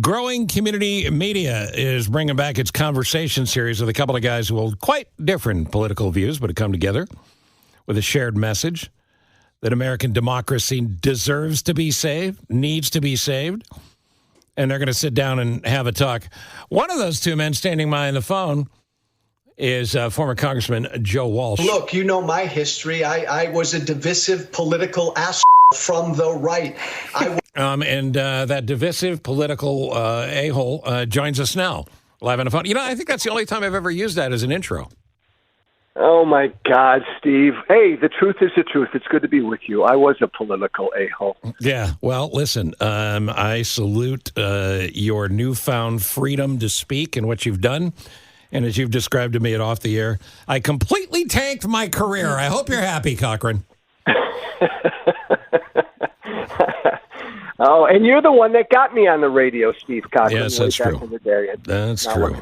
Growing Community Media is bringing back its conversation series with a couple of guys who hold quite different political views, but have come together with a shared message that American democracy deserves to be saved, needs to be saved, and they're going to sit down and have a talk. One of those two men standing by on the phone is former Congressman Joe Walsh. Look, you know my history. I was a divisive political asshole from the right. And that divisive political a-hole joins us now, live on the phone. You know, I think that's the only time I've ever used that as an intro. Oh, my God, Steve. Hey, the truth is the truth. It's good to be with you. I was a political a-hole. Yeah, well, listen, I salute your newfound freedom to speak and what you've done. And as you've described to me it off the air, I completely tanked my career. I hope you're happy, Cochran. Oh, and you're the one that got me on the radio, Steve Cochran. Yes, that's true. In the day. That's true.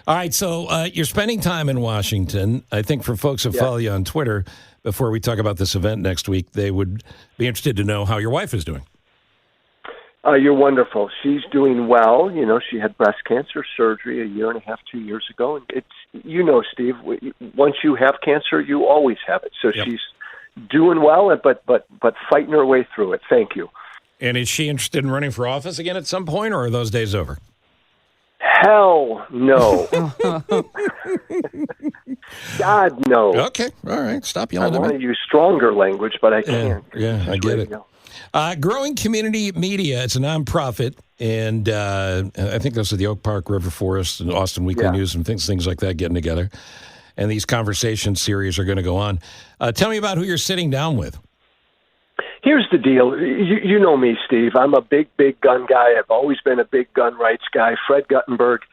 All right, so you're spending time in Washington. I think for folks who follow you on Twitter, before we talk about this event next week, they would be interested to know how your wife is doing. You're wonderful. She's doing well. You know, she had breast cancer surgery a year and a half, 2 years ago. And it's, you know, Steve, once you have cancer, you always have it. So she's doing well, but fighting her way through it. Thank you. And is she interested in running for office again at some point, or are those days over? Hell no. God, no. Okay, all right. Stop yelling I at me. want to use stronger language, but I can't. Yeah, I get it. Growing Community Media, it's a nonprofit, and I think those are the Oak Park River Forest and Austin Weekly News and things like that getting together. And these conversation series are going to go on. Tell me about who you're sitting down with. Here's the deal. You know me, Steve. I'm a big gun guy. I've always been a big gun rights guy. Fred Guttenberg,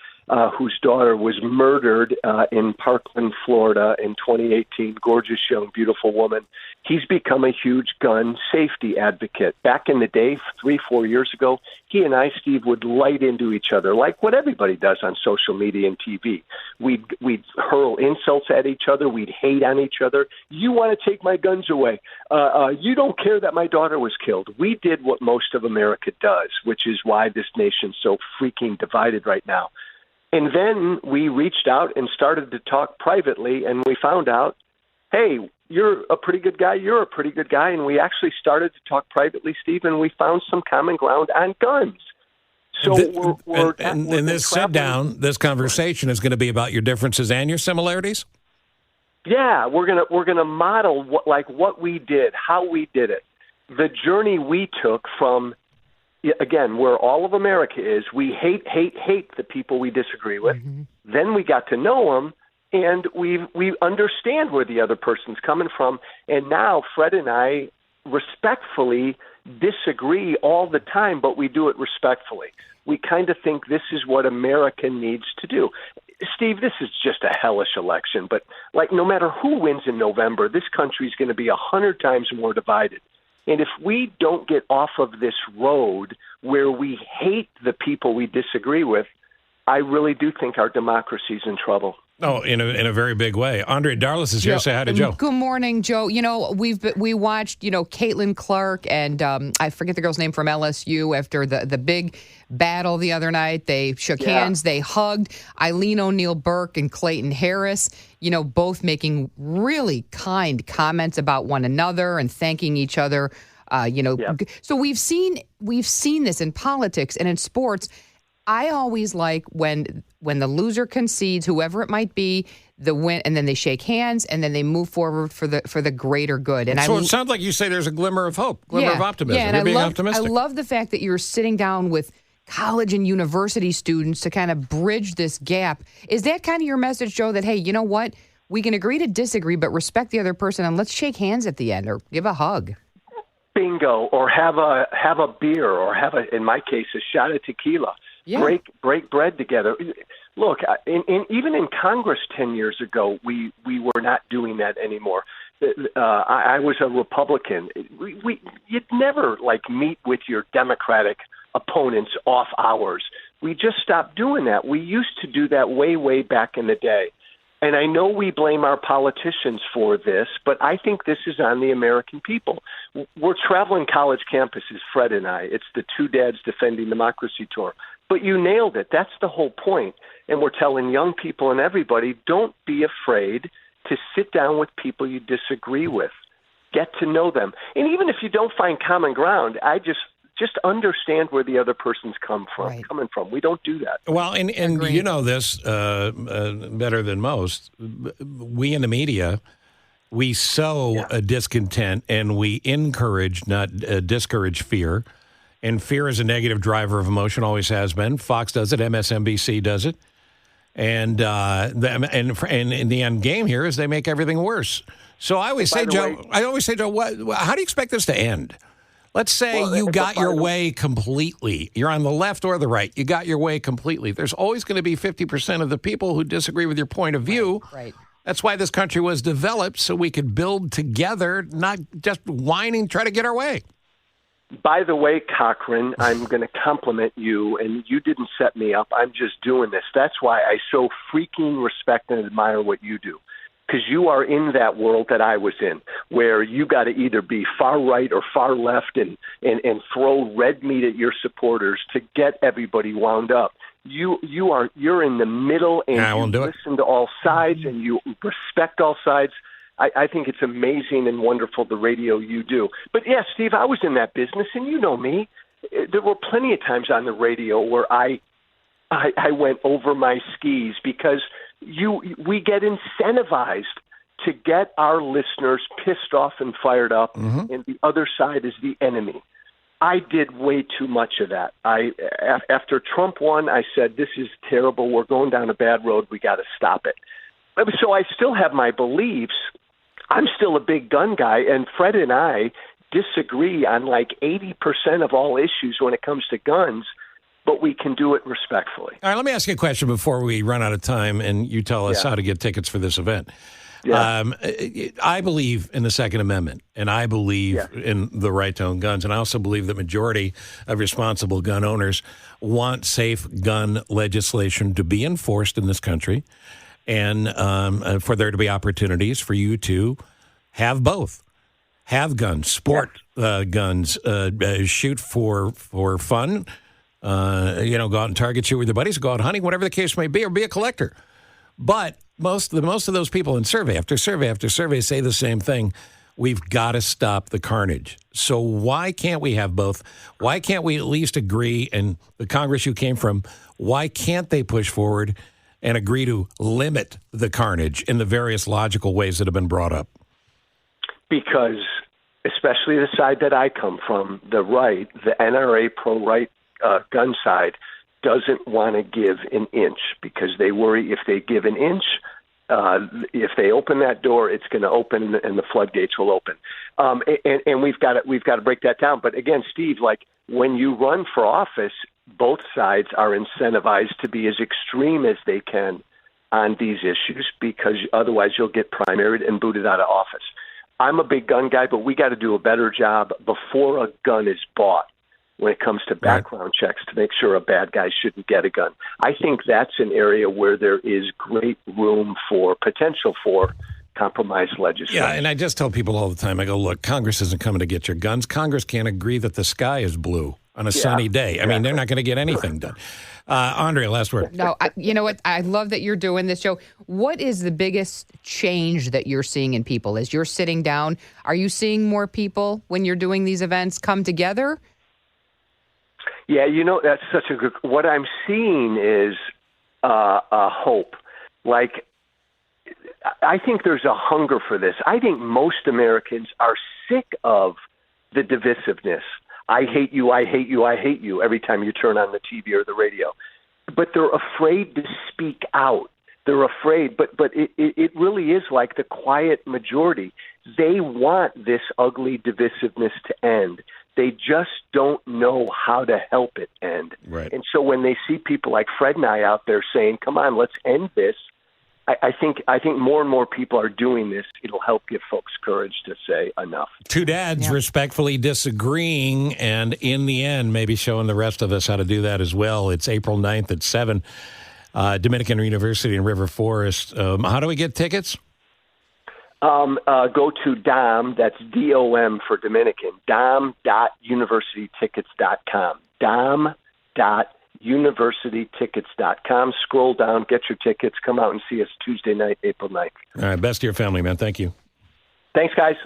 whose daughter was murdered in Parkland, Florida in 2018, gorgeous, young, beautiful woman. He's become a huge gun safety advocate. Back in the day, 3-4 years ago, he and I, Steve, would light into each other like what everybody does on social media and TV. We'd hurl insults at each other. We'd hate on each other. You want to take my guns away. You don't care that my daughter was killed. We did what most of America does, which is why this nation's so freaking divided right now. And then we reached out and started to talk privately, and we found out, hey, you're a pretty good guy, you're a pretty good guy, and we actually started to talk privately, Steve, and we found some common ground on guns. So we're this sit-down, this conversation is going to be about your differences and your similarities? Yeah, we're gonna model what we did, how we did it, the journey we took from, again, where all of America is. We hate the people we disagree with. Mm-hmm. Then we got to know them, and we understand where the other person's coming from. And now Fred and I respectfully disagree all the time, but we do it respectfully. We kind of think this is what America needs to do. Steve, this is just a hellish election, but no matter who wins in November, this country is going to be 100 times more divided. And if we don't get off of this road where we hate the people we disagree with, I really do think our democracy is in trouble. Oh, in a very big way. Andre Darlis is here. Say hi to Joe. Good morning, Joe. You know, we watched, Caitlin Clark and I forget the girl's name from LSU after the big battle the other night. They shook hands. They hugged. Eileen O'Neill Burke and Clayton Harris, both making really kind comments about one another and thanking each other. So we've seen this in politics and in sports. I always like when the loser concedes, whoever it might be, the win, and then they shake hands, and then they move forward for the greater good. And so it sounds like you say there's a glimmer of hope, of optimism. Yeah, and You're being optimistic. I love the fact that you're sitting down with college and university students to kind of bridge this gap. Is that kind of your message, Joe, that, hey, you know what? We can agree to disagree, but respect the other person, and let's shake hands at the end or give a hug. Bingo, or have a beer, or in my case, a shot of tequila. Yeah. Break bread together. Look, even in Congress 10 years ago, we were not doing that anymore. I was a Republican. You'd never meet with your Democratic opponents off hours. We just stopped doing that. We used to do that way back in the day. And I know we blame our politicians for this, but I think this is on the American people. We're traveling college campuses, Fred and I. It's the Two Dads Defending Democracy tour. But you nailed it. That's the whole point. And we're telling young people and everybody, don't be afraid to sit down with people you disagree with. Get to know them. And even if you don't find common ground, I just understand where the other person's coming from. We don't do that. Well, and you know this better than most. We in the media, we sow a discontent and we encourage, not discourage fear. And fear is a negative driver of emotion, always has been. Fox does it. MSNBC does it. And in the end game here is they make everything worse. So I always say, Joe, how do you expect this to end? Let's say you got your way completely. You're on the left or the right. You got your way completely. There's always going to be 50% of the people who disagree with your point of view. Right. That's why this country was developed, so we could build together, not just whining, try to get our way. By the way, Cochran, I'm going to compliment you, and you didn't set me up. I'm just doing this. That's why I so freaking respect and admire what you do. Because you are in that world that I was in, where you got to either be far right or far left and throw red meat at your supporters to get everybody wound up. You're in the middle, and you listen to all sides, and you respect all sides. I think it's amazing and wonderful, the radio you do. But yeah, Steve, I was in that business, and you know me. There were plenty of times on the radio where I went over my skis because we get incentivized to get our listeners pissed off and fired up, and the other side is the enemy. I did way too much of that. After Trump won, I said, this is terrible. We're going down a bad road. We got to stop it. So I still have my beliefs. I'm still a big gun guy, and Fred and I disagree on like 80% of all issues when it comes to guns, but we can do it respectfully. All right, let me ask you a question before we run out of time, and you tell us how to get tickets for this event. Yeah. I believe in the Second Amendment, and I believe in the right to own guns, and I also believe that majority of responsible gun owners want safe gun legislation to be enforced in this country, and for there to be opportunities for you to have both. Have guns, sport guns, shoot for fun, go out and target shoot with your buddies, go out hunting, whatever the case may be, or be a collector. But most of those people in survey after survey after survey say the same thing. We've got to stop the carnage. So why can't we have both? Why can't we at least agree, and the Congress you came from, why can't they push forward and agree to limit the carnage in the various logical ways that have been brought up? Because, especially the side that I come from, the right, the NRA pro-right gun side, doesn't want to give an inch because they worry if they give an inch, if they open that door, it's going to open and the floodgates will open. And we've got to break that down. But again, Steve, like when you run for office, both sides are incentivized to be as extreme as they can on these issues because otherwise you'll get primaried and booted out of office. I'm a big gun guy, but we got to do a better job before a gun is bought when it comes to background checks to make sure a bad guy shouldn't get a gun. I think that's an area where there is great room for potential for compromise legislation. Yeah, and I just tell people all the time, I go, look, Congress isn't coming to get your guns. Congress can't agree that the sky is blue on a sunny day. I mean, they're not going to get anything done. Andrea, last word. No, you know what? I love that you're doing this show. What is the biggest change that you're seeing in people as you're sitting down? Are you seeing more people when you're doing these events come together? Yeah, that's such a good. What I'm seeing is a hope. Like, I think there's a hunger for this. I think most Americans are sick of the divisiveness. I hate you, I hate you, I hate you every time you turn on the TV or the radio. But they're afraid to speak out. They're afraid, but it really is like the quiet majority. They want this ugly divisiveness to end. They just don't know how to help it end. Right. And so when they see people like Fred and I out there saying, come on, let's end this, I think more and more people are doing this. It'll help give folks courage to say enough. Two dads respectfully disagreeing, and in the end, maybe showing the rest of us how to do that as well. It's April 9th at 7, Dominican University in River Forest. How do we get tickets? Go to DOM, that's DOM for Dominican, dom.universitytickets.com, DominicanUniversityTickets.com. Scroll down, get your tickets, come out and see us Tuesday night, April 9th. All right, best to your family, man. Thank you. Thanks, guys.